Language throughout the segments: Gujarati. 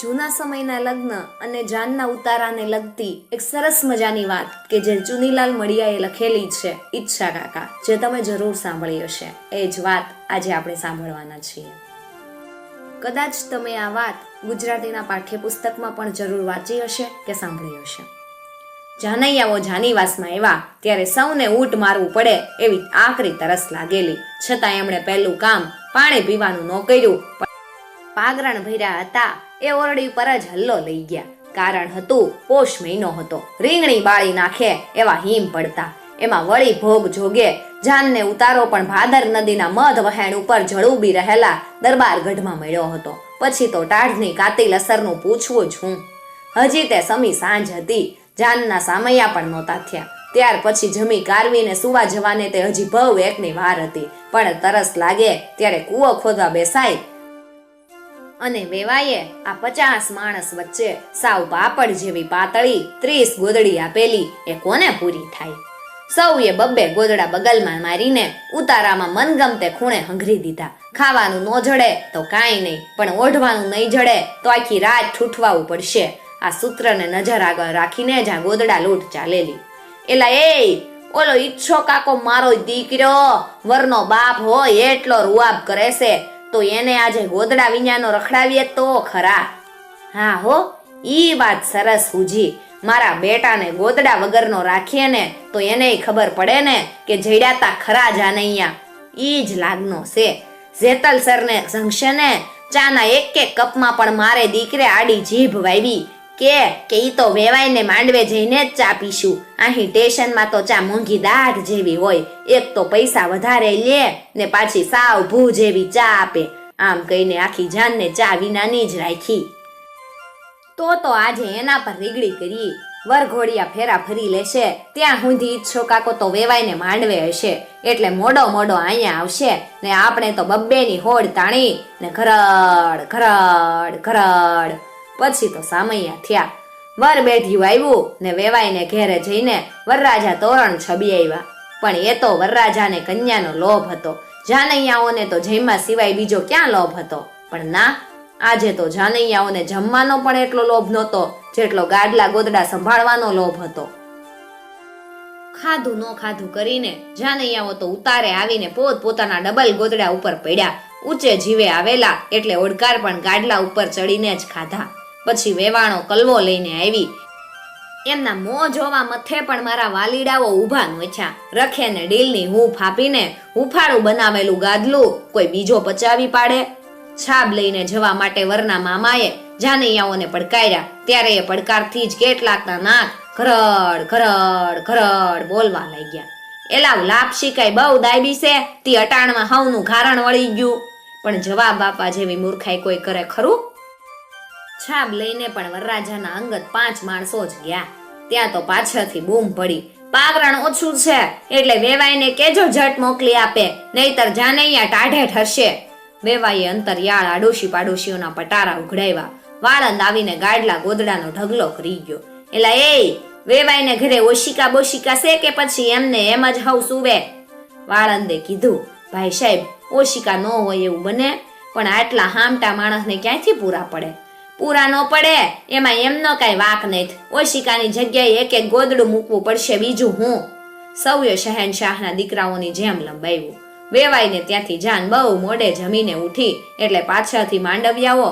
જૂના સમયના લગ્ન અને જાનના ઉતારાને લગતી એક સરસ મજાની વાત કે જે ચુનીલાલ મડિયાએ લખેલી છે ઈચ્છા કાકા, જે તમે જરૂર સાંભળી હશે. એ જ વાત આજે આપણે સાંભળવાના છીએ. કદાચ તમે આ વાત ગુજરાતીના પાઠ્યપુસ્તકમાં પણ જરૂર વાંચી હશે કે સાંભળી હશે. જાનૈયાઓ જાનીવાસમાં આવ્યા ત્યારે સૌને ઊંટ મારવું પડે એવી આકરી તરસ લાગેલી, છતાં એમણે પહેલું કામ પાણી પીવાનું ન કર્યું. પાગરણ ભર્યા હતા એ ઓરડી પર જ હલ્લો લઈ ગયા. કારણ હતું પોષ મહિનો હતો, રીંગણી બાળી નાખે એવા હિમ પડતા. એમાં વળી ભોગ જોગે જાનને ઉતારો પણ ભાદર નદીના મધ વહેણ ઉપર જળુબી રહેલા દરબારગઢમાં મળ્યો હતો. પછી તો ટાઢની કાતિલ અસરનું પૂછવું જ હું. હજી તે સમી સાંજ હતી, જાનના સામૈયા પણ નહોતા થયા. ત્યાર પછી જમી કારવીને સુવા જવાને તે હજી ભવ એકની વાર હતી. પણ તરસ લાગે ત્યારે કૂવો ખોદવા બેસાય અને વેવાઈએ આ 50 માણસ વચ્ચે સાવ પાપડ જેવી પાતળી 30 ગોદડી આપેલી એ કોને પૂરી થાય? સૌએ બબ્બે ગોદડા બગલમાં મારીને ઉતારામાં મનગમતે ખૂણે હંગરી દીધા. ખાવાનું ન જડે તો કાંઈ નહીં, પણ ઓઢવાનું નહીં જડે તો આખી રાત ઠૂઠવાવું પડશે. આ સૂત્રને નજર આગળ રાખીને જ આ ગોદડા લૂંટ ચાલેલી. એલા એ ઓલો ઈચ્છો કાકો મારો દીકરો વરનો બાપ હોય એટલો રૂઆબ કરે છે, તો એને આજે ગોદડા વિඤાનો રખડાવીએ તો ખરા. હા હો, ઈ વાત સરસ હુજી. મારા બેટાને ગોદડા વગરનો રાખીએ ને તો એને ખબર પડે ને કે જડ્યાતા ખરા જાનૈયા. ઈ જ લાગનો છે. જેતલ સરને સંગશે ને ચાના એક કપમાં પણ મારે દીકરે આડી જીભ વાવી કે ઈ તો વેવાઈને માંડવે જઈને જ ચા પીશું. અહીં સ્ટેશનમાં તો ચા મોંઘી દાઢ જેવી હોય, એક તો પૈસા વધારે લે ને પાછી સાવ ભૂ જેવી ચા આપે. આમ કહીને આખી જાનને ચા વિનાની જ રાખી. તો આજે એના પર રીગડી કરી વરઘોડિયા ફેરા ફરી લેશે. ત્યાં સુધી ઈચ્છો કાકો તો વેવાઈને માંડવે હશે, એટલે મોડો અહીંયા આવશે ને આપણે તો બબ્બેની હોડ તાણી ને ઘરડ ઘરડ ઘરડ. પછી તો સામૈયા થયા. વર બેઠ્યું આવ્યું ને વેવાઈને ઘેરે જઈને વરરાજા તોરણ છબી આવ્યા. પણ એ તો વરરાજાને કન્યાનો લોભ હતો, જાનૈયાઓને તો જમ્યા સિવાય બીજો ક્યાં લોભ હતો. પણ ના, આજે તો જાનૈયાઓને જમવાનો પણ એટલો લોભ નહોતો જેટલો ગાડલા ગોદડા સંભાળવાનો લોભ હતો. ખાધું ન ખાધું કરીને જાનૈયાઓ તો ઉતારે આવીને પોતાના ડબલ ગોદડા ઉપર પડ્યા. ઊંચે જીવે આવેલા એટલે ઓડકાર પણ ગાડલા ઉપર ચડીને જ ખાધા. પછી વેવાણો કલવો લઈને આવી. એમના મોં જોવા મથે પણ મારા વાલીડાઓ ઊભા નોચ્યા. રખે ને ડીલની હૂંફ આપીને હુંફાળું બનાવેલું ગાદલું કોઈ બીજો પચાવી પાડે? છાબ લઈને જવા માટે વરના મામાએ જાનૈયાઓને પડકાર્યા. ત્યારે એ પડકારથી જ કેટલાકના નાક ઘરડ ઘરડ ઘરડ બોલવા લાગ્યા. એલા લાપસી કઈ બહુ દાયબી છે, તી અટાણમાં હવનું ઘારણ વળી ગયું. પણ જવાબ આપવા જેવી મૂર્ખાઈ કોઈ કરે ખરું? છાબ લઈને પણ વરરાજાના અંગત 5 માણસો જ ગયા. ત્યાં તો પાછળથી બૂમ પડી, પાગરણ ઓછું છે એટલે વેવાઈને કેજો ઝટ મોકલી આપે, નહીતર જાનૈયા ટાઢે ઠરશે. વેવાઈએ અંતરિયાળ આડોશી પાડોશીઓના પટારા ઉઘડાવ્યા. વાળંદ આવીને ગાડલા ગોદડાનો ઢગલો કરી ગયો. એલા એ વેવાઈને ઘરે ઓશિકા બોશિકા છે કે પછી એમને એમ જ હવ સુવે? વાળંદે કીધું, ભાઈ સાહેબ, ઓશિકા ન હોય એવું બને, પણ આટલા હામટા માણસને ક્યાંથી પૂરા પડે? પૂરા ન પડે એમાં એમનો કાંઈ વાક નહીં. ઓશિકાની જગ્યાએ એક ગોદડું મૂકવું પડશે, બીજું હું. સૌએ શહેનશાહના દીકરાઓની જેમ લંબાવ્યું. વેવાઈને ત્યાંથી જાન બહુ મોડે જમીને ઉઠી એટલે પાછળથી માંડવ્યાઓ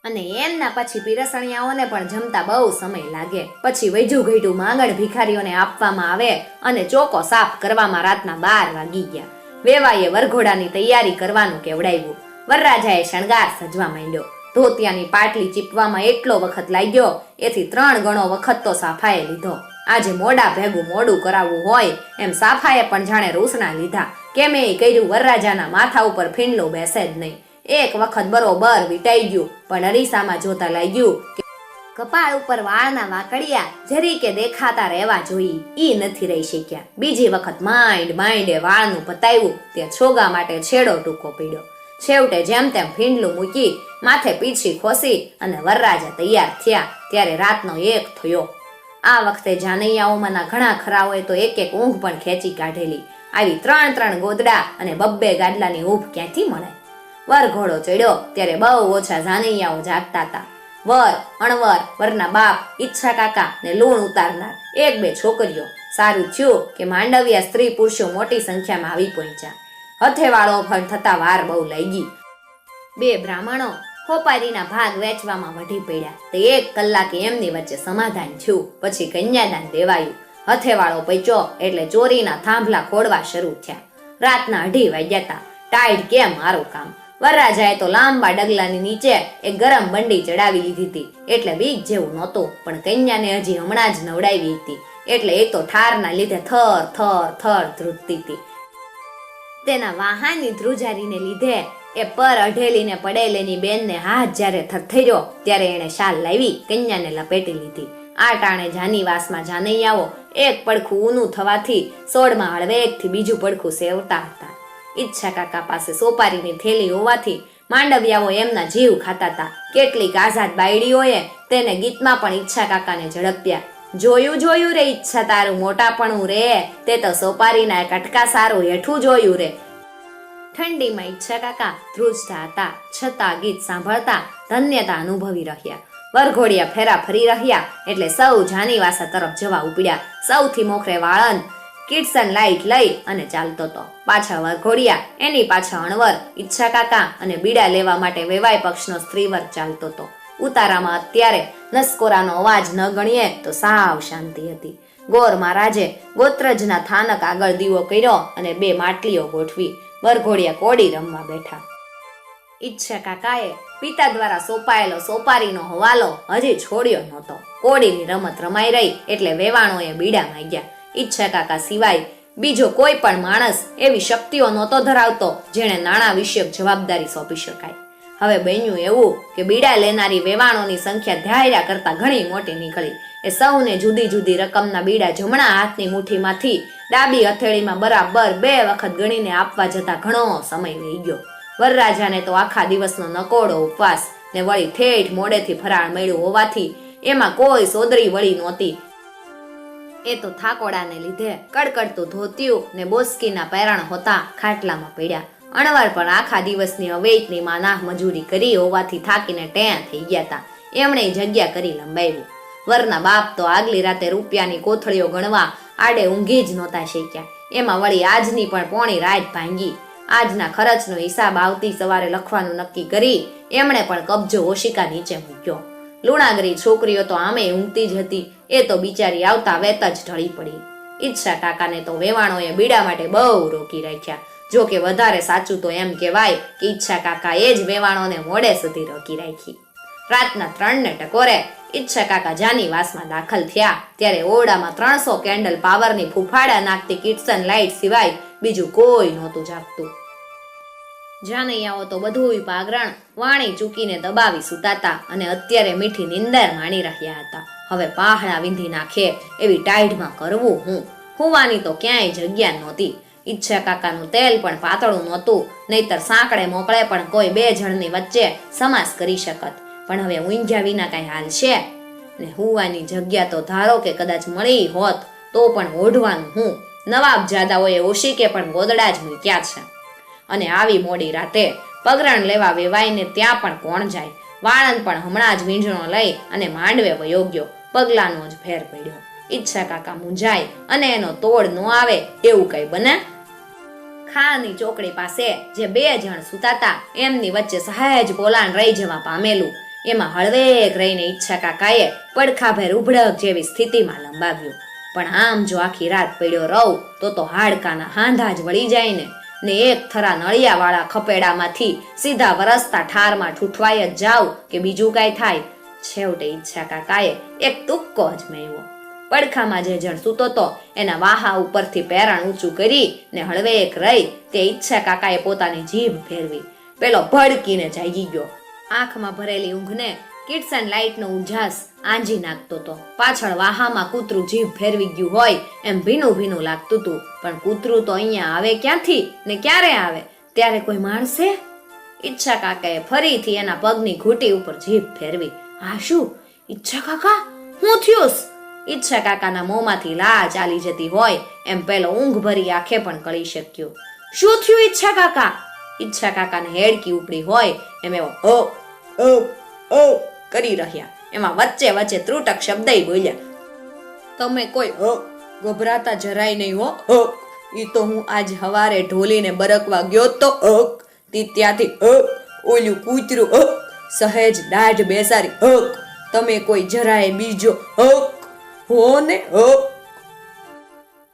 અને એમના પછી પીરસણિયાઓને પણ જમતા બહુ સમય લાગે. પછી વૈજુ ઘઈટું માંગણ ભિખારીઓને આપવામાં આવે અને ચોકો સાફ કરવામાં રાતના 12 વાગી ગયા. વેવાઈએ વરઘોડાની તૈયારી કરવાનું કેવડાવ્યું. વરરાજાએ શણગાર સજવા માંડ્યો. ધોતિયાની પાટલી ચીપવામાં એટલો વખત લાગ્યો, એથી 3 ગણો વખત તો સાફાએ લીધો. આજે મોડા ભેગું મોડું કરાવવું હોય એમ સાફાએ પણ જાણે રૂસણા લીધા. કેમે કર્યું, વરરાજાના માથા ઉપર ફીંડલું બેસે જ નહીં. એક વખત બરોબર વીટાઈ ગયું, પણ અરીસામાં જોતા લાગ્યું કે કપાળ ઉપર વાળના વાકડિયા જરી કે દેખાતા રહેવા જોઈએ, ઈ નથી રહી શક્યા. બીજી વખત માંડે વાળનું પતાવ્યું ત્યાં છોગા માટે છેડો ટૂંકો પડ્યો. છેવટે જેમ તેમ ફીંડલું મૂકી માથે પીછી ખોસી અને વરરાજા તૈયાર થયા ત્યારે રાતનો 1 થયો. આ વખતે જાનૈયાઓમાંના ઘણા ખરાઓએ તો એક ઊંઘ પણ ખેંચી કાઢેલી. આવી 3 ગોદડા અને બબ્બે ગાડલાની ઊંઘ ક્યાંથી મળે? વરઘોડો ચડ્યો ત્યારે બહુ ઓછા જાનૈયાઓ જાગતા હતા. વર, અણવર, વરના બાપ, ઈચ્છા કાકા ને લૂણ ઉતારનાર 1-2 છોકરીઓ. સારું થયું કે માંડવિયા સ્ત્રી પુરુષો મોટી સંખ્યામાં આવી પહોંચ્યા. હથેવાળો પણ થતા વાર બહુ લાગી. 2 બ્રાહ્મણો હોપારીના ભાગ વેચવામાં વઢી પડ્યા. તે 1 કલાકે એમની વચ્ચે સમાધાન થયું. પછી કન્યાદાન દેવાયું. હથેવાળો પચ્યો એટલે ચોરીના થાંભલા ખોડવા શરૂ થયા. રાતના 2:30 વાગ્યા હતા. ટાઈડ કેમ મારું કામ. વરરાજાએ તો લાંબા ડગલાની નીચે એક ગરમ બંડી ચડાવી લીધી હતી એટલે બીક જેવું નહોતું, પણ કન્યાને હજી હમણાં જ નવડાવી હતી એટલે એ તો ઠારના લીધે થર થર થર ધ્રુજતી હતી. તેના વાહાની ધ્રુજારીને લીધે એ પર અઢેલીને પડેલીની બેનને હાથ જ્યારે થરથર્યો ત્યારે એણે શાલ લાવી કન્યાને લપેટી લીધી. આ ટાણે જાનીવાસમાં જાનૈયાઓ એક પડખું ઊનું થવાથી સોળમાં હળવેકથી બીજું પડખું સેવતા હતા. ઈચ્છા કાકા પાસે સોપારીની થેલી હોવાથી માંડવિયાઓ એમના જીવ ખાતા હતા. કેટલીક આઝાદ બાયડીઓએ તેને ગીતમાં પણ ઈચ્છા કાકાને ઝડપ્યા. જોયું રે ઈચ્છા તારું મોટાપણું રે, તે તો સોપારીના કટકા સારું હેઠું જોયું રે. ઠંડીમાં ઈચ્છા કાકા ધ્રુજતા હતા, છતાં ગીત સાંભળતા ધન્યતા અનુભવી રહ્યા. વરઘોડિયા ફેરા ફરી રહ્યા એટલે સૌ જાનીવાસા તરફ જવા ઉપડ્યા. સૌથી મોખરે વાળંદ કિડસન લાઈટ લઈ અને ચાલતો હતો. પાછા વરઘોડિયા, એની પાછા અણવર, ઈચ્છા કાકા અને બીડા લેવા માટે વેવાય પક્ષનો સ્ત્રીવર ચાલતો હતો. ઉતારામાં અત્યારે નસકોરાનો અવાજ ન ગણીએ તો સાવ શાંતિ હતી. ગોર મહારાજે ગોત્રજના થાનક આગળ દીવો કર્યો અને 2 માટલીઓ ગોઠવી. વરઘોડિયા કોડી રમવા બેઠા. ઈચ્છા કાકાએ પિતા દ્વારા સોંપાયેલો સોપારીનો હવાલો હજી છોડ્યો નહોતો. કોડીની રમત રમાઈ રહી એટલે વેવાણોએ બીડા માંગ્યા. ઈચ્છા કાકા સિવાય બીજો કોઈ પણ માણસ એવી શક્તિઓ નહોતો ધરાવતો જેણે નાણાં વિષયક જવાબદારી સોંપી શકાય. હવે બન્યું એવું કે બીડા લેનારી વેવાણોની સંખ્યા ધાર્યા કરતા ઘણી મોટી નીકળી. એ સૌને જુદી જુદી રકમના બીડા જમણા હાથની મુઠ્ઠીમાંથી ડાબી હથેળીમાં બરાબર 2 વખત ગણીને આપવા જતા ઘણો સમય વહી ગયો. વરરાજાને તો આખા દિવસનો નકોડો ઉપવાસ ને વળી ઠેઠ મોડેથી ફરાળ મળ્યું હોવાથી એમાં કોઈ સોદરી વળી નહોતી. એ તો થાકોડાને લીધે કડકડતું ધોતિયું ને બોસ્કીના પેરાણ હોતા ખાટલામાં પડ્યા. અણવર પણ આખા દિવસની અવૈતની માનાહ મજૂરી કરી હોવાથી થાકીને ટેયા થઈ ગયા હતા. એમણે જગ્યા કરી લંબાવી. વરના બાપ તો આગલી રાતે રૂપિયાની કોથળીઓ ગણવા આડે ઊંઘી જ નહોતા શીખ્યા. એમાં વળી આજની પણ પોણી રાત ભાંગી. આજના ખર્ચનો હિસાબ આવતી સવારે લખવાનું નક્કી કરી એમણે પણ કબજો ઓશિકા નીચે મૂક્યો. લુણાગરી છોકરીઓ તો આમે ઊંઘતી જ હતી. એ તો બિચારી આવતા વેત જ ઢળી પડી. ઈચ્છા કાકાને તો વેવાણોએ બીડા માટે બહુ રોકી રાખ્યા. જો કે વધારે સાચું તો એમ કહેવાય કે ઈચ્છા કાકાએ જ વેવાણોને મોડે સુધી રોકી રાખી. રાતના 3 ટકોરે ઈચ્છા કાકા જાનીવાસમાં દાખલ થયા ત્યારે ઓરડામાં 300 કેન્ડલ પાવરની ફૂફાડા નાખતી કિડસન લાઈટ સિવાય બીજું કોઈ નહોતું જાગતું. જાનૈયાઓ તો બધુંય પાગરણ વાણી ચૂકીને દબાવી સુતાતા અને અત્યારે મીઠી નિંદર માણી રહ્યા હતા. હવે પહાડા વીંધી નાખે એવી ટાઈડમાં કરવું હું. હોવાની તો ક્યાંય જગ્યા નહોતી. ઈચ્છા કાકાનું તેલ પણ પાતળું નહોતું, નહીતર સાંકડે મોકળે પણ કોઈ 2 જણની વચ્ચે સમાસ કરી શકત. પણ હવે ઊંઘ્યા વિના કઈ હાલ છે ને હુવાની જગ્યા તો ધારો કે કદાચ મળી હોત તો પણ ઓઢવાનું હું. નવાબ જાદાઓએ ઓશિકે પણ ગોદડા જ મૂક્યા છે. અને આવી મોડી રાતે પગરણ લેવા વેવાઈને ત્યાં પણ કોણ જાય. વાળંદ પણ હમણાં જ વીંઝણો લઈ અને માંડવે વયો ગયો. પગલાનો જ ફેર પડ્યો. ઈચ્છા કાકા મૂંઝાય અને એનો તોડ ન આવે એવું કઈ બને. ખાની ચોકડી પાસે જે 2 જણ સુતાતા એમની વચ્ચે સહેજ પોલાણ રહી જવા પામેલું. એમાં હળવેક રહીને ઈચ્છા કાકાએ પડખાભેર ઉભડક જેવી સ્થિતિમાં લંબાવ્યું. પણ આમ જો આખી રાત પડ્યો રહું તો હાડકાના હાંધા જ વળી જાય ને એક થરા નળિયાવાળા ખપેડામાંથી સીધા વરસતા ઠારમાં ઠૂઠવાઈ જ જાવ કે બીજું કાંઈ થાય. છેવટે ઈચ્છા કાકાએ એક તુક્કો જ મેળવ્યો. પડખામાં જે જણ સૂતો તો એના વાહા ઉપરથી પેરણ ઊંચું કરી ને હળવેક રહી તે ઈચ્છા કાકાએ પોતાની જીભ ફેરવી. પેલો ભડકીને જાગી ગયો. આંખમાં ભરેલી ઊંઘને કિડસન લાઈટનો ઉજાસ આંજી નાખતો હતો. પાછળ વાહામાં કૂતરું જીભ ફેરવી ગયું હોય એમ ભીનું ભીનું લાગતું હતું. પણ કૂતરું તો અહીંયા આવે ક્યાંથી ને ક્યારે આવે? ત્યારે કોઈ માણસે? ઈચ્છા કાકાએ ફરીથી એના પગની ઘૂંટી ઉપર જીભ ફેરવી. આ શું? ઈચ્છા કાકા, હું થયોસ? ઈચ્છા કાકાના મોંમાંથી લા ચાલી જતી હોય એમ પેલો ઊંઘ ભરી આંખે પણ કળી શક્યો. શું થયું ઈચ્છા કાકા? ઈચ્છા કાકાને હેડકી ઉપડી હોય એમ એવો ઓ ઓ ઓ કરી રહ્યા. એમાં વચ્ચે વચ્ચે ત્રુટક શબ્દ બોલ્યા. તમે કોઈ ગભરાતા જરાય નહીં હો. ઈ તો હું આજ હવારે ઢોલીને બરકવા ગયો તો ત્યાંથી ઓલું કૂતરું સહેજ દાઢ બેસારી તમે કોઈ જરાય બીજો હો ને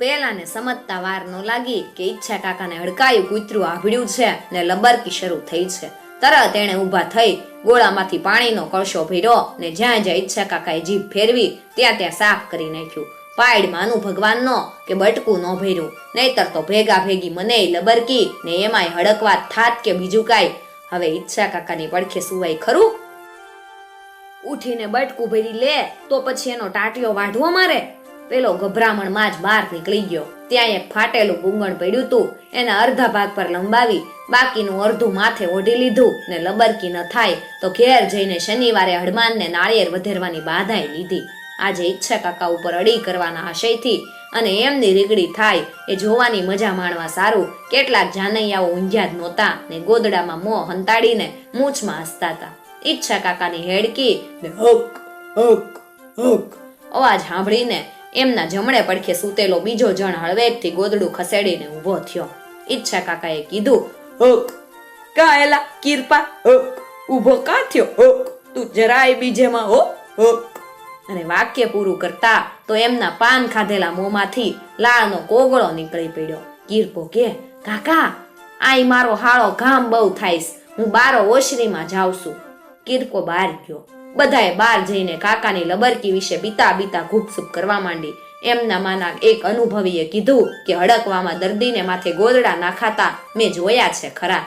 પેલાને સમજતા વાર ન લાગી કે ઈચ્છા કાકાને હડકાયું કૂતરું આભળ્યું છે ને લબરકી શરૂ થઈ છે. તરત એણે ઊભા થઈ ગોળામાંથી પાણીનો કળશો ભર્યો ને જ્યાં જ્યાં ઈચ્છા કાકાએ જીભ ફેરવી ત્યાં ત્યાં સાફ કરી નાખ્યું. પાયડમાંનું ભગવાન નો કે બટકું ન ભર્યું, નહીતર તો ભેગા ભેગી મને લબરકી ને એમાંય હડકવાત થાત કે બીજું કાંઈ. હવે ઈચ્છા કાકાની પડખે સુવાય ખરું? ઉઠીને બટકું ભરી લે તો પછી એનો ટાટિયો વાઢવો મારે. પેલો ગભરામણમાં જ બહાર નીકળી ગયો. ત્યાં એક ફાટેલું ગુંગણ પડ્યું તું, એના અડધા ભાગ પર લંબાવી બાકીનું અડધું માથે ઓઢી લીધું ને લબરકી ન થાય તો ઘેર જઈને શનિવારે હડમાનને નાળિયેર વધેરવાની બાધાએ લીધી. આજે ઈચ્છા કાકા ઉપર અડી કરવાના આશયથી અને એમની રીગડી થાય એ જોવાની મજા માણવા સારું કેટલાક જાનૈયાઓ ઊંઘ્યા જ નહોતા ને ગોદડામાં મોં હંતાડીને મૂછમાં હસતા હતા. ઈચ્છા કાકાની હેડકી ને હક હક હક અવાજ સાંભળીને એમના જમણે પડખે સૂતેલો બીજો જણ હળવેકથી ગોદડું ખસેડીને ઊભો થયો. ઈચ્છા કાકાએ કીધું, હક કા એલા કીરપા ઊભો કા થયો? તું જરાય બીજેમાં હો હક. અને વાક્ય પૂરું કરતા તો એમના પાન ખાધેલા મોંમાંથી લાળનો કોગળો નીકળી પડ્યો. કીરપો કે, કાકા આઈ મારો હાળો ઘામ બહુ થાઈશ, હું બારો ઓશરીમાં જાઉં છું. કીરકો બહાર ગયો. બધાએ બહાર જઈને કાકાની લબરકી વિશે બીતા બીતા ઘૂપસૂપ કરવા માંડી. એમના માના એક અનુભવીએ કીધું કે હડકવામાં દર્દીને માથે ગોદડા નાખાતા મેં જોયા છે ખરા.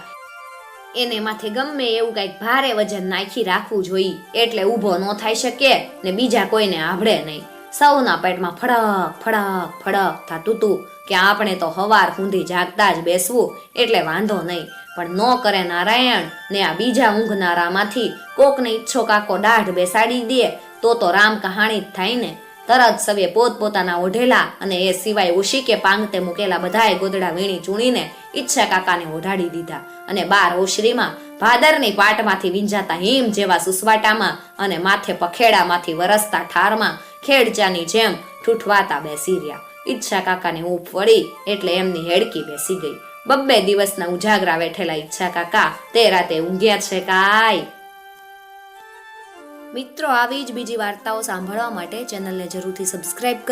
એને માથે ગમે એવું કઈક ભારે વજન નાખી રાખવું જોઈએ એટલે ઊભો ન થઈ શકે ને બીજા કોઈને આભળે નહીં. સૌના પેટમાં ફડક ફડક ફડક થતું તું કે આપણે તો હવાર સુધી જાગતા જ બેસવું એટલે વાંધો નહીં, પણ ન કરે નારાયણ ને આ બીજા ઊંઘનારામાંથી કોકને ઈચ્છો કાકો દાઢ બેસાડી દે તો રામ કહાણી જ થાય ને. તરત સવે પોતપોતાના ઓઢેલા અને એ સિવાય ઉશી કે પાંગતે મૂકેલા બધાએ ગોદડા વીણી ચૂણીને ઈચ્છા કાકાને ઓઢાડી દીધા અને બાર ઓશરીમાં ભાદરની પાટમાંથી વિંજાતા હિમ જેવા સુસવાટામાં અને માથે પખેડામાંથી વરસતા ઠારમાં ખેડચાની જેમ ઠૂઠવાતા બેસી રહ્યા. ઈચ્છા કાકાને ઊંઘ વળી એટલે એમની હેડકી બેસી ગઈ. 2 દિવસના ઉજાગરા વેઠેલા ઈચ્છા કાકા તે રાતે ઊંઘ્યા છે કાંઈ? મિત્રો, આવી જ બીજી વાર્તાઓ સાંભળવા માટે ચેનલને જરૂરથી સબસ્ક્રાઇબ